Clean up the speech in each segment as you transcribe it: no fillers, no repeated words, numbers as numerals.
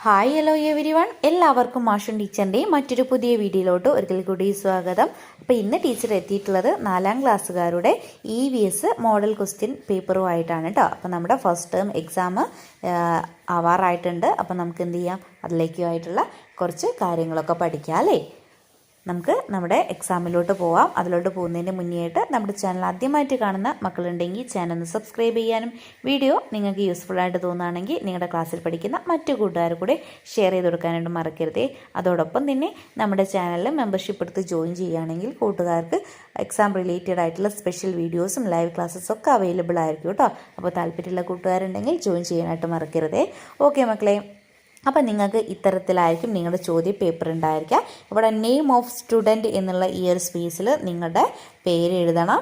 Hi hello every one, എല്ലാവർക്കും മാഷൻ ടീച്ചറിൻ്റെ മറ്റൊരു പുതിയ വീഡിയോയിലോട്ട് ഒരിക്കൽ കൂടി സ്വാഗതം. അപ്പോൾ ഇന്ന് ടീച്ചർ എത്തിയിട്ടുള്ളത് 4ാം ക്ലാസ്സുകാരുടെ EVS മോഡൽ ക്വസ്റ്റ്യൻ പേപ്പറുമായിട്ടാണ് കേട്ടോ. അപ്പോൾ നമ്മുടെ ഫസ്റ്റ് ടേം എക്സാം ആവാറായിട്ടുണ്ട്. അപ്പോൾ നമുക്ക് എന്ത് ചെയ്യാം, അതിലേക്കുമായിട്ടുള്ള കുറച്ച് കാര്യങ്ങളൊക്കെ പഠിക്കാം അല്ലേ. നമുക്ക് നമ്മുടെ എക്സാമിലോട്ട് പോവാം. അതിലോട്ട് പോകുന്നതിന് മുന്നേയായിട്ട് നമ്മുടെ ചാനൽ ആദ്യമായിട്ട് കാണുന്ന മക്കളുണ്ടെങ്കിൽ ചാനൽ ഒന്ന് സബ്സ്ക്രൈബ് ചെയ്യാനും വീഡിയോ നിങ്ങൾക്ക് യൂസ്ഫുള്ളായിട്ട് തോന്നുകയാണെങ്കിൽ നിങ്ങളുടെ ക്ലാസ്സിൽ പഠിക്കുന്ന മറ്റു കൂട്ടുകാർ കൂടെ ഷെയർ ചെയ്ത് കൊടുക്കാനായിട്ട് മറക്കരുതേ. അതോടൊപ്പം തന്നെ നമ്മുടെ ചാനലിൽ മെമ്പർഷിപ്പ് എടുത്ത് ജോയിൻ ചെയ്യുകയാണെങ്കിൽ കൂട്ടുകാർക്ക് എക്സാം റിലേറ്റഡ് ആയിട്ടുള്ള സ്പെഷ്യൽ വീഡിയോസും ലൈവ് ക്ലാസ്സസും ഒക്കെ അവൈലബിൾ ആയിരിക്കും കേട്ടോ. അപ്പോൾ താല്പര്യമുള്ള കൂട്ടുകാരുണ്ടെങ്കിൽ ജോയിൻ ചെയ്യാനായിട്ട് മറക്കരുതേ. ഓക്കെ മക്കളെ, അപ്പം നിങ്ങൾക്ക് ഇത്തരത്തിലായിരിക്കും നിങ്ങളുടെ ചോദ്യ പേപ്പർ ഉണ്ടായിരിക്കുക. ഇവിടെ നെയിം ഓഫ് സ്റ്റുഡൻറ്റ് എന്നുള്ള ഈ ഒരു സ്പേസിൽ നിങ്ങളുടെ പേര് എഴുതണം.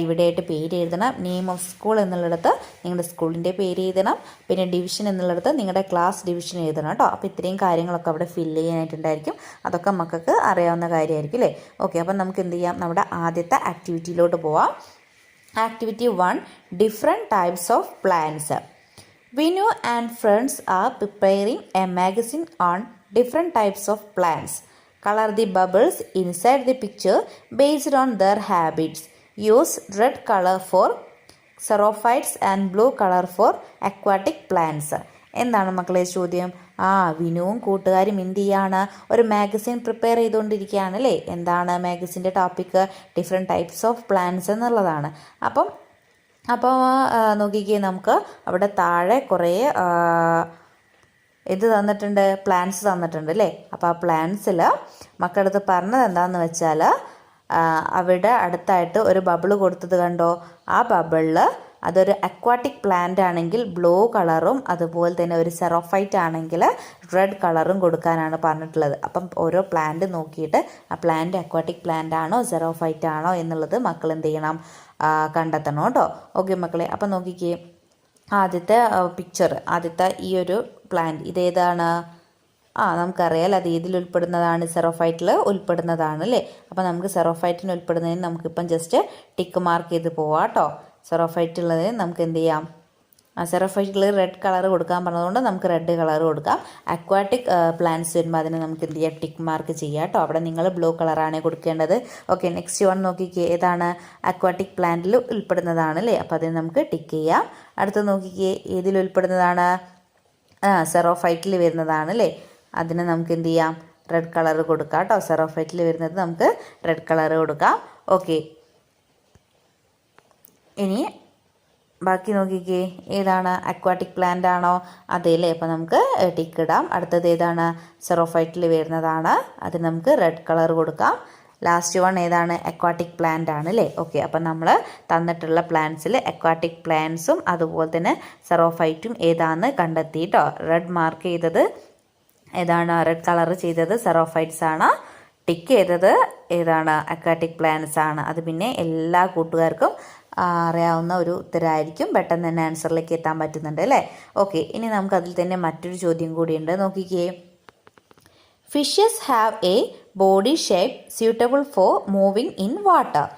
ഇവിടെയായിട്ട് പേര് എഴുതണം. നെയിം ഓഫ് സ്കൂൾ എന്നുള്ളിടത്ത് നിങ്ങളുടെ സ്കൂളിൻ്റെ പേര് എഴുതണം. പിന്നെ ഡിവിഷൻ എന്നുള്ളിടത്ത് നിങ്ങളുടെ ക്ലാസ് ഡിവിഷൻ എഴുതണം കേട്ടോ. അപ്പോൾ ഇത്രയും കാര്യങ്ങളൊക്കെ അവിടെ ഫില്ല് ചെയ്യാനായിട്ടുണ്ടായിരിക്കും. അതൊക്കെ മക്കൾക്ക് അറിയാവുന്ന കാര്യമായിരിക്കും അല്ലേ. ഓക്കെ, അപ്പം നമുക്ക് എന്ത് ചെയ്യാം, നമ്മുടെ ആദ്യത്തെ ആക്ടിവിറ്റിയിലോട്ട് പോവാം. Activity 1, different types of plants. Vinu and friends are preparing a magazine on different types of plants. Color the bubbles inside the picture based on their habits. Use red color for xerophytes and blue color for aquatic plants. എന്താണ് മക്കളെ ചോദ്യം? വിനുവും കൂട്ടുകാരും എന്ത് ചെയ്യാണ്, ഒരു magazine prepare ചെയ്തുകൊണ്ടിരിക്കുകയാണ് അല്ലേ. എന്താണ് മാഗസിൻ്റെ topic? Different types of plants എന്നുള്ളതാണ്. അപ്പോൾ നോക്കിക്കേ, നമുക്ക് അവിടെ താഴെ കുറേ ഇത് തന്നിട്ടുണ്ട്, പ്ലാന്റ്സ് തന്നിട്ടുണ്ട് അല്ലേ. അപ്പോൾ ആ പ്ലാന്റ്സിൽ മക്കളടുത്ത് പറഞ്ഞത് എന്താണെന്ന് വെച്ചാൽ, അവിടെ അടുത്തായിട്ട് ഒരു ബബിള് കൊടുത്തത് കണ്ടോ. ആ ബബിളിൽ അതൊരു അക്വാട്ടിക് പ്ലാന്റ് ആണെങ്കിൽ ബ്ലൂ കളറും അതുപോലെ തന്നെ ഒരു സെറോഫൈറ്റ് ആണെങ്കിൽ റെഡ് കളറും കൊടുക്കാനാണ് പറഞ്ഞിട്ടുള്ളത്. അപ്പം ഓരോ പ്ലാന്റ് നോക്കിയിട്ട് ആ പ്ലാന്റ് അക്വാട്ടിക് പ്ലാന്റ് ആണോ സെറോഫൈറ്റ് ആണോ എന്നുള്ളത് മക്കൾ എന്ത് ചെയ്യണം, കണ്ടെത്തണം കേട്ടോ. ഓക്കെ മക്കളെ, അപ്പം നോക്കിക്കേ, ആദ്യത്തെ പിക്ചർ, ആദ്യത്തെ ഈ ഒരു പ്ലാന്റ് ഇതേതാണ്? നമുക്കറിയാം അത് ഇതിൽ ഉൾപ്പെടുന്നതാണ്, സെറോഫൈറ്റിൽ ഉൾപ്പെടുന്നതാണ് അല്ലേ. അപ്പോൾ നമുക്ക് സെറോഫൈറ്റിന് ഉൾപ്പെടുന്നതിന് നമുക്കിപ്പം ജസ്റ്റ് ടിക്ക് മാർക്ക് ചെയ്ത് പോവാം കേട്ടോ. സെറോഫൈറ്റ് ഉള്ളതിന് നമുക്ക് എന്ത് ചെയ്യാം, സെറോഫൈറ്റിൽ റെഡ് കളർ കൊടുക്കാൻ പറഞ്ഞതുകൊണ്ട് നമുക്ക് റെഡ് കളർ കൊടുക്കാം. അക്വാട്ടിക് പ്ലാന്റ്സ് വരുമ്പോൾ അതിന് നമുക്ക് എന്ത് ചെയ്യാം, ടിക്ക് മാർക്ക് ചെയ്യാം കേട്ടോ. അവിടെ നിങ്ങൾ ബ്ലൂ കളറാണ് കൊടുക്കേണ്ടത്. ഓക്കെ, നെക്സ്റ്റ് വൺ നോക്കിക്കേ, ഏതാണ്? അക്വാട്ടിക് പ്ലാന്റിൽ ഉൾപ്പെടുന്നതാണ് അല്ലേ. അപ്പോൾ അതിന് നമുക്ക് ടിക്ക് ചെയ്യാം. അടുത്ത് നോക്കിക്കേ, ഏതിൽ ഉൾപ്പെടുന്നതാണ്? സെറോഫൈറ്റിൽ വരുന്നതാണ് അല്ലേ. അതിന് നമുക്ക് എന്ത് ചെയ്യാം, റെഡ് കളർ കൊടുക്കാം കേട്ടോ. സെറോഫൈറ്റിൽ വരുന്നത് നമുക്ക് റെഡ് കളർ കൊടുക്കാം. ഓക്കെ, ഇനി ബാക്കി നോക്കിക്കേ, ഏതാണ്? അക്വാട്ടിക് പ്ലാന്റ് ആണോ? അതേല്ലേ. അപ്പോൾ നമുക്ക് ടിക്ക് ഇടാം. അടുത്തത് ഏതാണ്? സെറോഫൈറ്റിൽ വരുന്നതാണ്, അതിന് നമുക്ക് റെഡ് കളർ കൊടുക്കാം. ലാസ്റ്റ് വൺ ഏതാണ്? അക്വാട്ടിക് പ്ലാന്റ് ആണ് അല്ലേ. ഓക്കെ, അപ്പം നമ്മൾ തന്നിട്ടുള്ള പ്ലാന്റ്സിൽ അക്വാട്ടിക് പ്ലാന്റ്സും അതുപോലെ തന്നെ സെറോഫൈറ്റും ഏതാണെന്ന് കണ്ടെത്തി കേട്ടോ. റെഡ് മാർക്ക് ചെയ്തത് ഏതാണ്? റെഡ് കളർ ചെയ്തത് സെറോഫൈറ്റ്സ് ആണ്. ടിക്ക് ചെയ്തത് ഏതാണ്? അക്വാട്ടിക് പ്ലാന്റ്സ് ആണ്. അത് പിന്നെ എല്ലാ കൂട്ടുകാർക്കും അറിയാവുന്ന ഒരു ഉത്തരമായിരിക്കും. പെട്ടെന്ന് തന്നെ ആൻസറിലേക്ക് എത്താൻ പറ്റുന്നുണ്ട് അല്ലേ. ഓക്കെ, ഇനി നമുക്ക് അതിൽ തന്നെ മറ്റൊരു ചോദ്യം കൂടിയുണ്ട്. നോക്കിക്കേ, fishes have a body shape suitable for moving in water.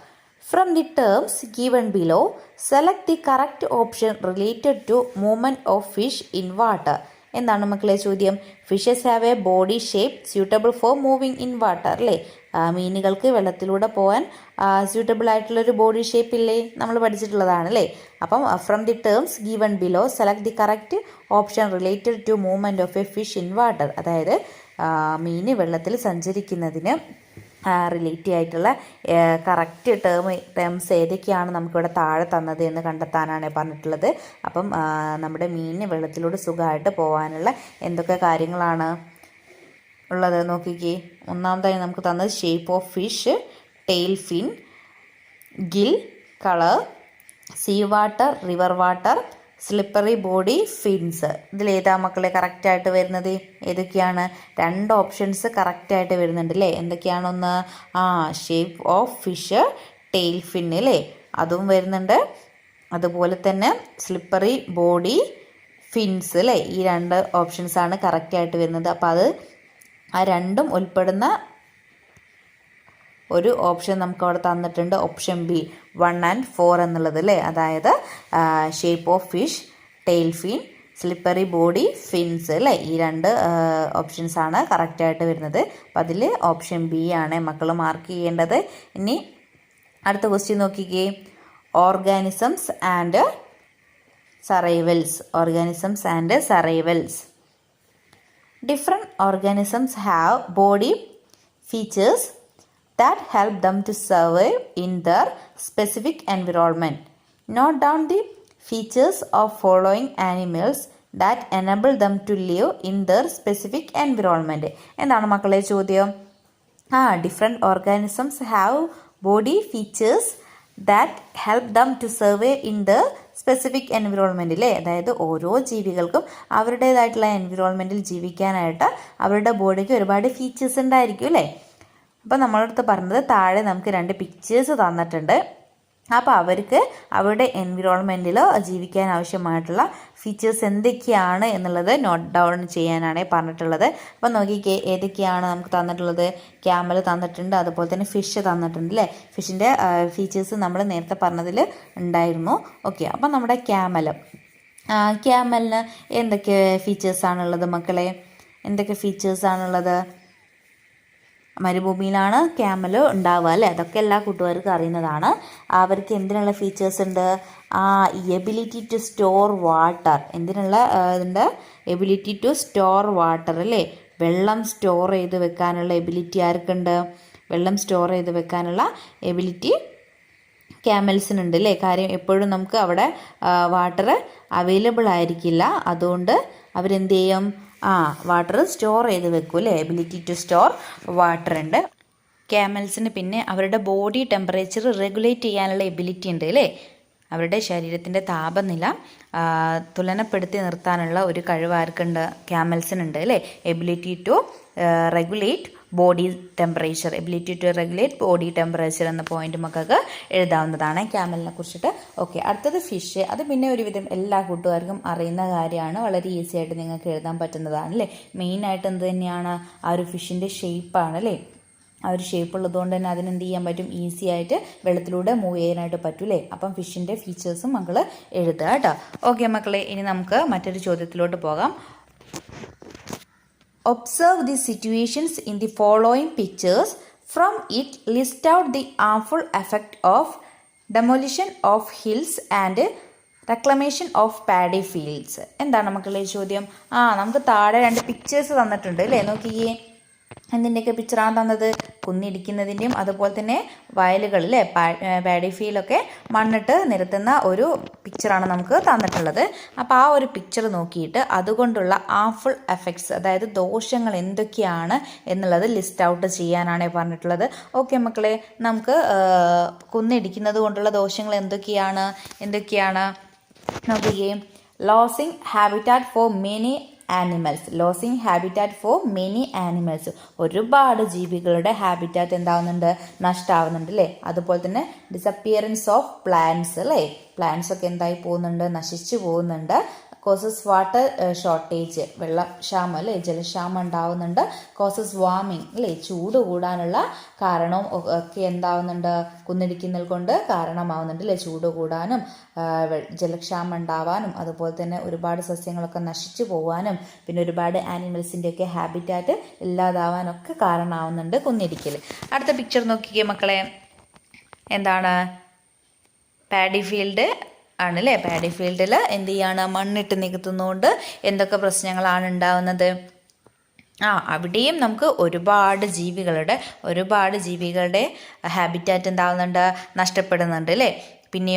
From the terms given below select the correct option related to movement of fish in water. എന്താണ് മക്കളെ ചോദ്യം? Fishes have a body shape suitable for moving in water അല്ലേ. മീനുകൾക്ക് വെള്ളത്തിലൂടെ പോകാൻ suitable ആയിട്ടുള്ളൊരു body shape ഇല്ലേ, നമ്മൾ പഠിച്ചിട്ടുള്ളതാണ് അല്ലേ. അപ്പം from the terms given below select the correct option related to movement of a fish in water. അതായത് മീൻ വെള്ളത്തിൽ സഞ്ചരിക്കുന്നതിന് റിലേറ്റീവ് ആയിട്ടുള്ള കറക്റ്റ് ടേംസ് ഏതൊക്കെയാണ് നമുക്കിവിടെ താഴെ തന്നത് എന്ന് കണ്ടെത്താനാണ് പറഞ്ഞിട്ടുള്ളത്. അപ്പം നമ്മുടെ മീനിന് വെള്ളത്തിലൂടെ സുഖമായിട്ട് പോകാനുള്ള എന്തൊക്കെ കാര്യങ്ങളാണ് ഉള്ളത് നോക്കിക്കേ. ഒന്നാമതായി നമുക്ക് തന്നത് shape of fish, tail fin, gill, colour, sea water, river water, slippery body, fins. ഇതിലേതാ മക്കളെ കറക്റ്റായിട്ട് വരുന്നത്? ഏതൊക്കെയാണ്? 2 ഓപ്ഷൻസ് കറക്റ്റായിട്ട് വരുന്നുണ്ട് അല്ലേ. എന്തൊക്കെയാണൊന്ന്? Shape of fish, tail fin അല്ലേ, അതും വരുന്നുണ്ട്. അതുപോലെ തന്നെ സ്ലിപ്പറി ബോഡി, ഫിൻസ് അല്ലേ. ഈ 2 ഓപ്ഷൻസാണ് കറക്റ്റായിട്ട് വരുന്നത്. അപ്പോൾ അത് ആ രണ്ടും ഉൾപ്പെടുന്ന ഒരു ഓപ്ഷൻ നമുക്ക് അവിടെ തന്നിട്ടുണ്ട്. ഓപ്ഷൻ ബി 1 and 4 എന്നുള്ളത് അല്ലേ. അതായത് shape of fish, tail fin, slippery body, fins അല്ലേ. ഈ രണ്ട് ഓപ്ഷൻസാണ് കറക്റ്റായിട്ട് വരുന്നത്. അപ്പം അതിൽ ഓപ്ഷൻ ബി ആണ് മക്കൾ മാർക്ക് ചെയ്യേണ്ടത്. ഇനി അടുത്ത ക്വസ്റ്റ്യൻ നോക്കിക്കേ. Organisms and survivals. Different organisms have body features that help them to survive in their specific environment. Note down the features of following animals that enable them to live in their specific environment. എന്താണ് മക്കളെ ചോദ്യം? Different organisms have body features that help them to survive in the specific എൻവിറോൺമെൻറ്റിൽ. അതായത് ഓരോ ജീവികൾക്കും അവരുടേതായിട്ടുള്ള എൻവിറോൺമെൻറ്റിൽ ജീവിക്കാനായിട്ട് അവരുടെ ബോഡിക്ക് ഒരുപാട് ഫീച്ചേഴ്സ് ഉണ്ടായിരിക്കും അല്ലേ. അപ്പോൾ നമ്മളടുത്ത് പറഞ്ഞത് താഴെ നമുക്ക് 2 പിക്ചേഴ്സ് തന്നിട്ടുണ്ട്. അപ്പോൾ അവർക്ക് അവരുടെ എൻവിറോൺമെൻറ്റിൽ ജീവിക്കാൻ ആവശ്യമായിട്ടുള്ള ഫീച്ചേഴ്സ് എന്തൊക്കെയാണ് എന്നുള്ളത് നോട്ട് ഡൗൺ ചെയ്യാനാണ് പറഞ്ഞിട്ടുള്ളത്. അപ്പോൾ നോക്കിക്കേ ഏതൊക്കെയാണ് നമുക്ക് തന്നിട്ടുള്ളത്. ക്യാമൽ തന്നിട്ടുണ്ട്, അതുപോലെ തന്നെ ഫിഷ് തന്നിട്ടുണ്ട് അല്ലേ. ഫിഷിൻ്റെ ഫീച്ചേഴ്സ് നമ്മൾ നേരത്തെ പറഞ്ഞതിൽ ഉണ്ടായിരുന്നു. ഓക്കെ, അപ്പോൾ നമ്മുടെ ക്യാമലിന് എന്തൊക്കെ ഫീച്ചേഴ്സാണുള്ളത് മക്കളെ? എന്തൊക്കെ ഫീച്ചേഴ്സാണുള്ളത്? മരുഭൂമിയിലാണ് ക്യാമൽ ഉണ്ടാവുക അല്ലേ. അതൊക്കെ എല്ലാ കൂട്ടുകാർക്കും അറിയുന്നതാണ്. അവർക്ക് എന്തിനുള്ള ഫീച്ചേഴ്സ് ഉണ്ട്? Ability to store water. എന്തിനുള്ള ഇതിൻ്റെ എബിലിറ്റി ടു സ്റ്റോർ വാട്ടർ അല്ലേ. വെള്ളം സ്റ്റോർ ചെയ്ത് വെക്കാനുള്ള എബിലിറ്റി ആർക്കുണ്ട്? വെള്ളം സ്റ്റോർ ചെയ്ത് വെക്കാനുള്ള എബിലിറ്റി ക്യാമൽസിനുണ്ട് അല്ലേ. കാര്യം എപ്പോഴും നമുക്ക് അവിടെ വാട്ടർ അവൈലബിൾ ആയിരിക്കില്ല. അതുകൊണ്ട് അവരെന്ത് ചെയ്യും? വാട്ടർ സ്റ്റോർ ചെയ്ത് വെക്കും അല്ലേ. എബിലിറ്റി ടു സ്റ്റോർ വാട്ടർ ഉണ്ട് ക്യാമൽസിന്. പിന്നെ അവരുടെ ബോഡി ടെമ്പറേച്ചർ റെഗുലേറ്റ് ചെയ്യാനുള്ള എബിലിറ്റി ഉണ്ട് അല്ലേ. അവരുടെ ശരീരത്തിൻ്റെ താപനില തുലനപ്പെടുത്തി നിർത്താനുള്ള ഒരു കഴിവ് ആർക്കുണ്ട്? ക്യാമൽസിനുണ്ട് അല്ലേ. Ability to regulate body temperature എന്ന പോയിന്റ് മക്കൾക്ക് എഴുതാവുന്നതാണ് ക്യാമലിനെ കുറിച്ചിട്ട്. ഓക്കെ, അടുത്തത് ഫിഷ്. അത് പിന്നെ ഒരുവിധം എല്ലാ കൂട്ടുകാർക്കും അറിയുന്ന കാര്യമാണ്. വളരെ ഈസി ആയിട്ട് നിങ്ങൾക്ക് എഴുതാൻ പറ്റുന്നതാണ് അല്ലേ. മെയിനായിട്ട് എന്ത് തന്നെയാണ്? ആ ഒരു ഫിഷിൻ്റെ ഷേപ്പാണ് അല്ലേ. ആ ഒരു ഷേപ്പ് ഉള്ളതുകൊണ്ട് തന്നെ അതിനെന്ത് ചെയ്യാൻ പറ്റും? ഈസി ആയിട്ട് വെള്ളത്തിലൂടെ മൂവ് ചെയ്യാനായിട്ട് പറ്റും അല്ലേ. അപ്പം ഫിഷിൻ്റെ ഫീച്ചേഴ്സും മക്കൾ എഴുതുക കേട്ടോ. ഓക്കെ മക്കളെ, ഇനി നമുക്ക് മറ്റൊരു ചോദ്യത്തിലോട്ട് പോകാം. Observe the situations in the following pictures. From it, list out the harmful effect of demolition of hills and reclamation of paddy fields. എന്താണ് മക്കളെ ചോദ്യം? നമുക്ക് താഴെ 2 പിക്ചേഴ്സ് തന്നിട്ടുണ്ട് അല്ലേ. നോക്കിയേ, എന്തിൻ്റെയൊക്കെ പിക്ചറാണ് തന്നത്? കുന്നിടിക്കുന്നതിൻ്റെയും അതുപോലെ തന്നെ വയലുകളിലെ പാഡി ഫീൽഡൊക്കെ മണ്ണിട്ട് നിരത്തുന്ന ഒരു പിക്ചറാണ് നമുക്ക് തന്നിട്ടുള്ളത്. അപ്പോൾ ആ ഒരു പിക്ചർ നോക്കിയിട്ട് അതുകൊണ്ടുള്ള ഹാർംഫുൾ എഫക്ട്സ്, അതായത് ദോഷങ്ങൾ എന്തൊക്കെയാണ് എന്നുള്ളത് ലിസ്റ്റ് ഔട്ട് ചെയ്യാനാണ് പറഞ്ഞിട്ടുള്ളത്. ഓക്കെ മക്കളെ, നമുക്ക് കുന്നിടിക്കുന്നത് കൊണ്ടുള്ള ദോഷങ്ങൾ എന്തൊക്കെയാണ് നോക്കിയേ. Losing habitat for many animals. ഒരുപാട് ജീവികളുടെ ഹാബിറ്റാറ്റ് എന്താവുന്നുണ്ട്? നഷ്ടമാവുന്നുണ്ട് അല്ലേ. അതുപോലെ തന്നെ ഡിസപ്പിയറൻസ് ഓഫ് പ്ലാന്റ്സ് അല്ലേ. പ്ലാന്റ്സ് ഒക്കെ എന്തായി പോകുന്നുണ്ട്? നശിച്ചു പോകുന്നുണ്ട്. കോസസ് വാട്ടർ ഷോർട്ടേജ്, വെള്ളക്ഷാമം അല്ലേ, ജലക്ഷാമം ഉണ്ടാവുന്നുണ്ട്. കോസസ് വാർമിങ് അല്ലേ, ചൂട് കൂടാനുള്ള കാരണവും ഒക്കെ എന്താവുന്നുണ്ട്? കുന്നിടിക്കുന്നൽ കൊണ്ട് കാരണമാവുന്നുണ്ട് അല്ലേ. ചൂട് കൂടാനും ജലക്ഷാമം ഉണ്ടാവാനും അതുപോലെ തന്നെ ഒരുപാട് സസ്യങ്ങളൊക്കെ നശിച്ചു പോകാനും പിന്നെ ഒരുപാട് ആനിമൽസിൻ്റെയൊക്കെ ഹാബിറ്റാറ്റ് ഇല്ലാതാവാനൊക്കെ കാരണമാവുന്നുണ്ട് കുന്നിടിക്കൽ. അടുത്ത പിക്ചർ നോക്കിക്കേ മക്കളെ. എന്താണ്? പാഡി ഫീൽഡ് ആണല്ലേ. പാഡി ഫീൽഡിൽ എന്ത് ചെയ്യാണ്? മണ്ണിട്ട് നികത്തുന്നതുകൊണ്ട് എന്തൊക്കെ പ്രശ്നങ്ങളാണ് ഉണ്ടാവുന്നത്? അവിടെയും നമുക്ക് ഒരുപാട് ജീവികളുടെ ഹാബിറ്റാറ്റ് എന്താവുന്നുണ്ട്? നഷ്ടപ്പെടുന്നുണ്ട് അല്ലേ. പിന്നെ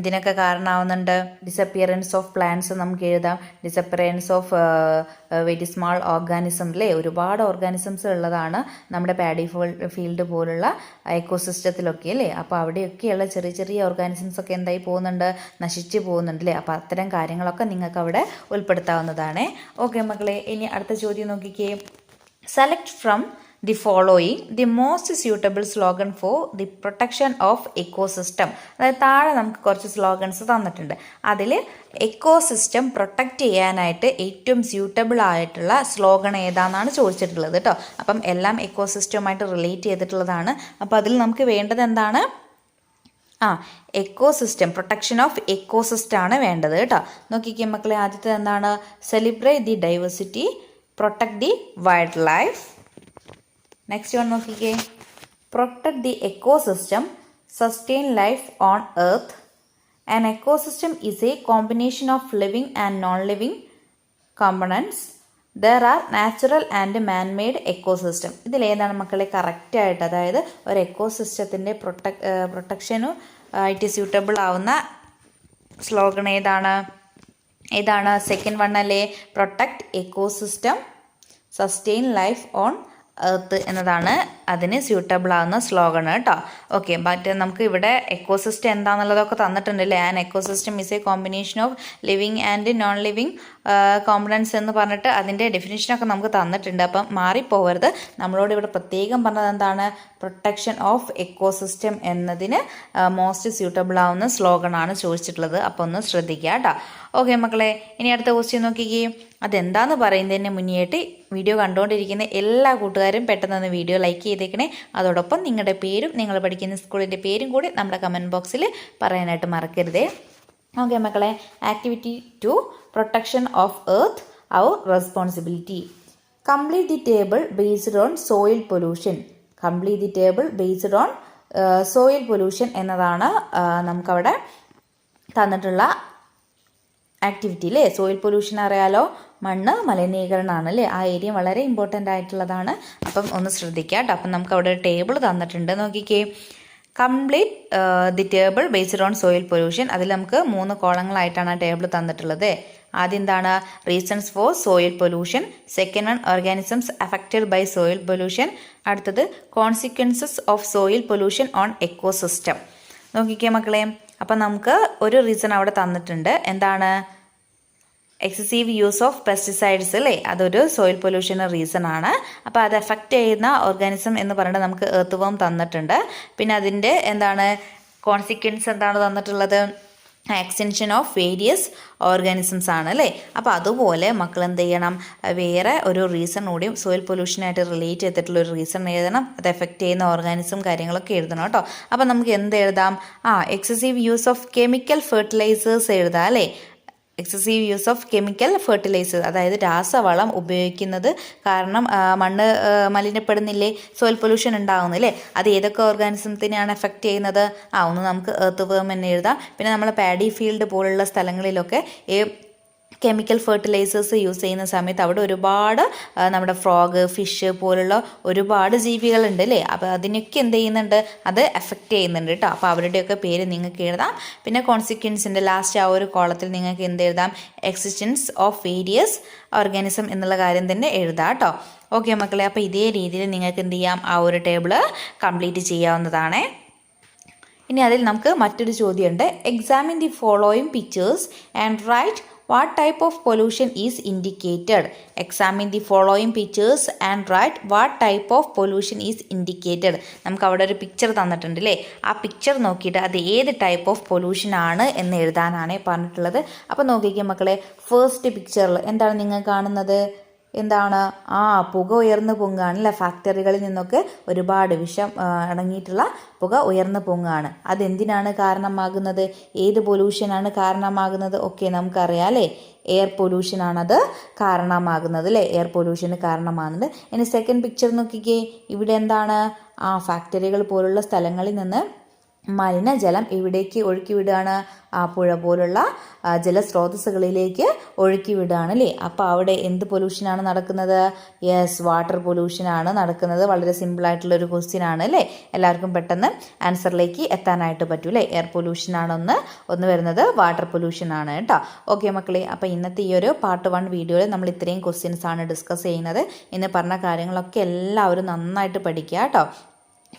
ഇതിനൊക്കെ കാരണമാവുന്നുണ്ട് ഡിസപ്പിയറൻസ് ഓഫ് പ്ലാന്റ്സ്. നമുക്ക് എഴുതാം disappearance of very small organism അല്ലേ. ഒരുപാട് ഓർഗാനിസംസ് ഉള്ളതാണ് നമ്മുടെ പാഡി ഫീൽഡ് പോലുള്ള എക്കോസിസ്റ്റത്തിലൊക്കെ അല്ലേ. അപ്പോൾ അവിടെയൊക്കെയുള്ള ചെറിയ ചെറിയ ഓർഗാനിസംസ് ഒക്കെ എന്തായി പോകുന്നുണ്ട്? നശിച്ചു പോകുന്നുണ്ട് അല്ലേ. അപ്പോൾ അത്തരം കാര്യങ്ങളൊക്കെ നിങ്ങൾക്ക് അവിടെ ഉൾപ്പെടുത്താവുന്നതാണ്. ഓക്കെ മക്കളെ, ഇനി അടുത്ത ചോദ്യം നോക്കിക്കേ. Select from the following the most suitable slogan for the protection of ecosystem. അതായത് താഴെ നമുക്ക് കുറച്ച് സ്ലോഗൻസ് തന്നിട്ടുണ്ട്. അതിൽ എക്കോസിസ്റ്റം പ്രൊട്ടക്റ്റ് ചെയ്യാനായിട്ട് ഏറ്റവും സ്യൂട്ടബിൾ ആയിട്ടുള്ള സ്ലോഗൻ ഏതാണെന്നാണ് ചോദിച്ചിട്ടുള്ളത് കേട്ടോ. അപ്പം എല്ലാം എക്കോസിസ്റ്റവുമായിട്ട് റിലേറ്റ് ചെയ്തിട്ടുള്ളതാണ്. അപ്പോൾ അതിൽ നമുക്ക് വേണ്ടത് എന്താണ്? എക്കോസിസ്റ്റം, പ്രൊട്ടക്ഷൻ ഓഫ് എക്കോസിസ്റ്റം ആണ് വേണ്ടത് കേട്ടോ. നോക്കിക്കേ മക്കളെ, ആദ്യത്തെ എന്താണ്? Celebrate the diversity, protect the wildlife. Next one നോക്കിക്കേ, protect the ecosystem, sustain life on earth. An ecosystem is a combination of living and non living components. There are natural and man made ecosystem. ഇതിലേതാണ് മക്കളെ കറക്റ്റായിട്ട്, അതായത് ഒരു എക്കോസിസ്റ്റത്തിൻ്റെ പ്രൊട്ടക്ഷനും ആയിട്ട് suitable ആവുന്ന slogan ഏതാണ്? Second one അല്ലേ? Protect ecosystem, sustain life on earth എന്നതാണ് അതിന് സ്യൂട്ടബിൾ ആവുന്ന സ്ലോഗൺ കേട്ടോ. ഓക്കെ, ബട്ട് നമുക്ക് ഇവിടെ എക്കോസിസ്റ്റം എന്താണെന്നുള്ളതൊക്കെ തന്നിട്ടുണ്ടല്ലേ. And ecosystem is a combination of living and non living components എന്ന് പറഞ്ഞിട്ട് അതിൻ്റെ ഡെഫിനിഷനൊക്കെ നമുക്ക് തന്നിട്ടുണ്ട്. അപ്പം മാറിപ്പോവരുത്. നമ്മളോട് ഇവിടെ പ്രത്യേകം പറഞ്ഞത് എന്താണ്? പ്രൊട്ടക്ഷൻ ഓഫ് എക്കോസിസ്റ്റം എന്നതിന് മോസ്റ്റ് സ്യൂട്ടബിൾ ആവുന്ന സ്ലോഗണാണ് ചോദിച്ചിട്ടുള്ളത്. അപ്പോൾ ഒന്ന് ശ്രദ്ധിക്കുക കേട്ടോ. ഓക്കെ മക്കളെ, ഇനി അടുത്ത ക്വസ്റ്റ്യൻ നോക്കിക്കുകയും അതെന്താന്ന് പറയുന്നതിന് മുന്നേയായിട്ട് വീഡിയോ കണ്ടുകൊണ്ടിരിക്കുന്ന എല്ലാ കൂട്ടുകാരും പെട്ടെന്ന് വീഡിയോ ലൈക്ക് ചെയ്തേക്കണേ. അതോടൊപ്പം നിങ്ങളുടെ പേരും നിങ്ങൾ പഠിക്കുന്ന സ്കൂളിൻ്റെ പേരും കൂടി നമ്മുടെ കമൻറ്റ് ബോക്സിൽ പറയാനായിട്ട് മറക്കരുതേ. ഓക്കെ മക്കളെ, activity 2, protection of earth, our responsibility. Complete the table based on soil pollution. Complete the table based on soil pollution എന്നതാണ് നമുക്കവിടെ തന്നിട്ടുള്ള ആക്ടിവിറ്റി അല്ലേ. സോയിൽ പൊല്യൂഷൻ അറിയാലോ, മണ്ണ് മലിനീകരണമാണ് അല്ലേ. ആ ഏരിയ വളരെ ഇമ്പോർട്ടൻ്റ് ആയിട്ടുള്ളതാണ്. അപ്പം ഒന്ന് ശ്രദ്ധിക്കുക കേട്ടോ. അപ്പം നമുക്ക് അവിടെ ഒരു ടേബിൾ തന്നിട്ടുണ്ട്, നോക്കിക്കേ. Complete the table based on soil pollution. അതിൽ നമുക്ക് 3 കോളങ്ങളായിട്ടാണ് ആ ടേബിൾ തന്നിട്ടുള്ളത്. ആദ്യം എന്താണ്? Reasons for soil pollution. Second one, organisms affected by soil pollution. അടുത്തത് consequences of soil pollution on ecosystem. നോക്കിക്കേ മക്കളെ, അപ്പം നമുക്ക് ഒരു റീസൺ അവിടെ തന്നിട്ടുണ്ട്. എന്താണ്? എക്സസീവ് യൂസ് ഓഫ് പെസ്റ്റിസൈഡ്സ് അല്ലേ, അതൊരു സോയിൽ പൊല്യൂഷന് റീസൺ ആണ്. അപ്പോൾ അത് എഫക്റ്റ് ചെയ്യുന്ന ഓർഗാനിസം എന്ന് പറഞ്ഞിട്ട് നമുക്ക് എർത്ത് വേം തന്നിട്ടുണ്ട്. പിന്നെ അതിൻ്റെ എന്താണ് കോൺസിക്വൻസ് എന്താണ് തന്നിട്ടുള്ളത്? എക്സ്റ്റൻഷൻ ഓഫ് വേരിയസ് ഓർഗാനിസംസ് ആണ് അല്ലേ. അപ്പോൾ അതുപോലെ മക്കൾ എന്ത് ചെയ്യണം? വേറെ ഒരു റീസൺ കൂടി സോയിൽ പൊല്യൂഷനായിട്ട് റിലേറ്റ് ചെയ്തിട്ടുള്ള ഒരു റീസൺ എഴുതണം. അത് എഫക്റ്റ് ചെയ്യുന്ന ഓർഗാനിസം കാര്യങ്ങളൊക്കെ എഴുതണം കേട്ടോ. അപ്പോൾ നമുക്ക് എന്ത് എഴുതാം? Excessive use of chemical fertilisers എഴുതാം അല്ലേ. Excessive use of chemical fertilisers, അതായത് രാസവളം ഉപയോഗിക്കുന്നത് കാരണം മണ്ണ് മലിനപ്പെടുന്നില്ലേ, സോയിൽ പൊല്യൂഷൻ ഉണ്ടാകുന്നില്ലേ. അത് ഏതൊക്കെ ഓർഗാനിസത്തിനെയാണ് എഫക്റ്റ് ചെയ്യുന്നത്? ഒന്ന് നമുക്ക് എർത്ത് വേം എന്ന് എഴുതാം. പിന്നെ നമ്മൾ പാഡി ഫീൽഡ് പോലുള്ള സ്ഥലങ്ങളിലൊക്കെ കെമിക്കൽ ഫെർട്ടിലൈസേഴ്സ് യൂസ് ചെയ്യുന്ന സമയത്ത് അവിടെ ഒരുപാട് നമ്മുടെ ഫ്രോഗ്, ഫിഷ് പോലുള്ള ഒരുപാട് ജീവികളുണ്ട് അല്ലേ. അപ്പോൾ അതിനൊക്കെ എന്ത് ചെയ്യുന്നുണ്ട്? അത് എഫക്റ്റ് ചെയ്യുന്നുണ്ട് കേട്ടോ. അപ്പോൾ അവരുടെയൊക്കെ പേര് നിങ്ങൾക്ക് എഴുതാം. പിന്നെ കോൺസിക്വൻസിൻ്റെ ലാസ്റ്റ് ആ ഒരു കോളത്തിൽ നിങ്ങൾക്ക് എന്ത് എഴുതാം? എക്സിസ്റ്റൻസ് ഓഫ് വേരിയസ് ഓർഗാനിസം എന്നുള്ള കാര്യം തന്നെ എഴുതാം കേട്ടോ. ഓക്കെ മക്കളെ, അപ്പോൾ ഇതേ രീതിയിൽ നിങ്ങൾക്ക് എന്ത് ചെയ്യാം? ആ ഒരു ടേബിൾ കംപ്ലീറ്റ് ചെയ്യാവുന്നതാണ്. ഇനി അതിൽ നമുക്ക് മറ്റൊരു ചോദ്യമുണ്ട്. Examine the following pictures and write what type of pollution is indicated. Examine the following pictures and write what type of pollution is indicated. നമുക്ക് അവിടെ ഒരു പിക്ചർ തന്നിട്ടുണ്ട് അല്ലേ. ആ പിക്ചർ നോക്കിയിട്ട് അത് ഏത് ടൈപ്പ് ഓഫ് പൊല്യൂഷൻ ആണ് എന്ന് എഴുതാനാണ് പറഞ്ഞിട്ടുള്ളത്. അപ്പോൾ നോക്കിക്കേ മക്കളെ, ഫസ്റ്റ് പിക്ചറിൽ എന്താണ് നിങ്ങൾ കാണുന്നത്? എന്താണ്? പുക ഉയർന്നു പൊങ്ങുകയാണല്ലേ. ഫാക്ടറികളിൽ നിന്നൊക്കെ ഒരുപാട് വിഷം അടങ്ങിയിട്ടുള്ള പുക ഉയർന്നു പൊങ്ങുകയാണ്. അതെന്തിനാണ് കാരണമാകുന്നത്? ഏത് പൊല്യൂഷനാണ് കാരണമാകുന്നത്? ഓക്കെ, നമുക്കറിയാം അല്ലേ. എയർ പൊല്യൂഷനാണത് കാരണമാകുന്നത് അല്ലേ. എയർ പൊല്യൂഷന് കാരണമാകുന്നത്. ഇനി സെക്കൻഡ് പിക്ചർ നോക്കിക്കേ. ഇവിടെ എന്താണ്? ഫാക്ടറികൾ പോലുള്ള സ്ഥലങ്ങളിൽ നിന്ന് മലിനജലം എവിടേക്ക് ഒഴുക്കി വിടുകയാണ്? പുഴ പോലുള്ള ജലസ്രോതസ്സുകളിലേക്ക് ഒഴുക്കി വിടുകയാണ് അല്ലേ. അപ്പോൾ അവിടെ എന്ത് പൊല്യൂഷനാണ് നടക്കുന്നത്? യെസ്, വാട്ടർ പൊല്യൂഷനാണ് നടക്കുന്നത്. വളരെ സിമ്പിളായിട്ടുള്ളൊരു ക്വസ്റ്റ്യൻ ആണ് അല്ലേ. എല്ലാവർക്കും പെട്ടെന്ന് ആൻസറിലേക്ക് എത്താനായിട്ട് പറ്റും അല്ലേ. എയർ പൊല്യൂഷനാണ് ഒന്ന് വരുന്നത്, വാട്ടർ പൊല്യൂഷനാണ് കേട്ടോ. ഓക്കെ മക്കളെ, അപ്പോൾ ഇന്നത്തെ ഈ ഒരു പാർട്ട് 1 വീഡിയോയിൽ നമ്മൾ ഇത്രയും ക്വസ്റ്റ്യൻസ് ആണ് ഡിസ്കസ് ചെയ്യുന്നത്. ഇന്ന് പറഞ്ഞ കാര്യങ്ങളൊക്കെ എല്ലാവരും നന്നായിട്ട് പഠിക്കുക കേട്ടോ.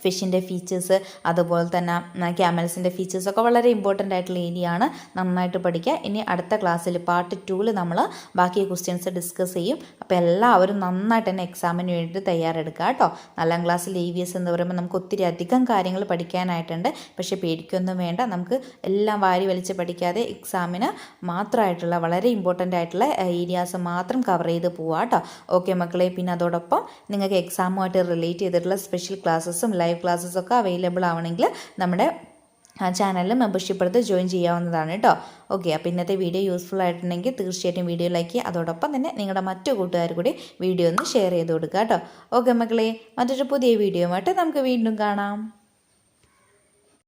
ഫിഷിൻ്റെ ഫീച്ചേഴ്സ്, അതുപോലെ തന്നെ ക്യാമൽസിൻ്റെ ഫീച്ചേഴ്സൊക്കെ വളരെ ഇമ്പോർട്ടൻ്റ് ആയിട്ടുള്ള ഏരിയ ആണ്. നന്നായിട്ട് പഠിക്കുക. ഇനി അടുത്ത ക്ലാസ്സിൽ പാർട്ട് 2 നമ്മൾ ബാക്കി ക്വസ്റ്റ്യൻസ് ഡിസ്കസ് ചെയ്യും. അപ്പോൾ എല്ലാവരും നന്നായിട്ട് തന്നെ എക്സാമിന് വേണ്ടിയിട്ട് തയ്യാറെടുക്കുക കേട്ടോ. 4ാം ക്ലാസ്സിൽ EVS എന്ന് പറയുമ്പോൾ നമുക്ക് ഒത്തിരി അധികം കാര്യങ്ങൾ പഠിക്കാനായിട്ടുണ്ട്. പക്ഷേ പേടിക്കൊന്നും വേണ്ട. നമുക്ക് എല്ലാം വാരി വലിച്ച് പഠിക്കാതെ എക്സാമിന് മാത്രമായിട്ടുള്ള വളരെ ഇമ്പോർട്ടൻ്റ് ആയിട്ടുള്ള ഏരിയാസ് മാത്രം കവർ ചെയ്ത് പോവുക കേട്ടോ. ഓക്കെ മക്കളെ, പിന്നെ അതോടൊപ്പം നിങ്ങൾക്ക് എക്സാമുമായിട്ട് റിലേറ്റ് ചെയ്തിട്ടുള്ള സ്പെഷ്യൽ ക്ലാസ്സസും ലൈവ് ക്ലാസ്സസൊക്കെ അവൈലബിൾ ആവണമെങ്കിൽ നമ്മുടെ ആ ചാനലിൽ മെമ്പർഷിപ്പ് എടുത്ത് ജോയിൻ ചെയ്യാവുന്നതാണ് കേട്ടോ. ഓക്കെ, അപ്പോൾ ഇന്നത്തെ വീഡിയോ യൂസ്ഫുൾ ആയിട്ടുണ്ടെങ്കിൽ തീർച്ചയായിട്ടും വീഡിയോ ലൈക്ക് ചെയ്യുക. അതോടൊപ്പം തന്നെ നിങ്ങളുടെ മറ്റു കൂട്ടുകാർ കൂടി വീഡിയോ ഒന്ന് ഷെയർ ചെയ്ത് കൊടുക്കുക കേട്ടോ. ഓക്കെ മക്കളെ, മറ്റൊരു പുതിയ വീഡിയോയുമായിട്ട് നമുക്ക് വീണ്ടും കാണാം.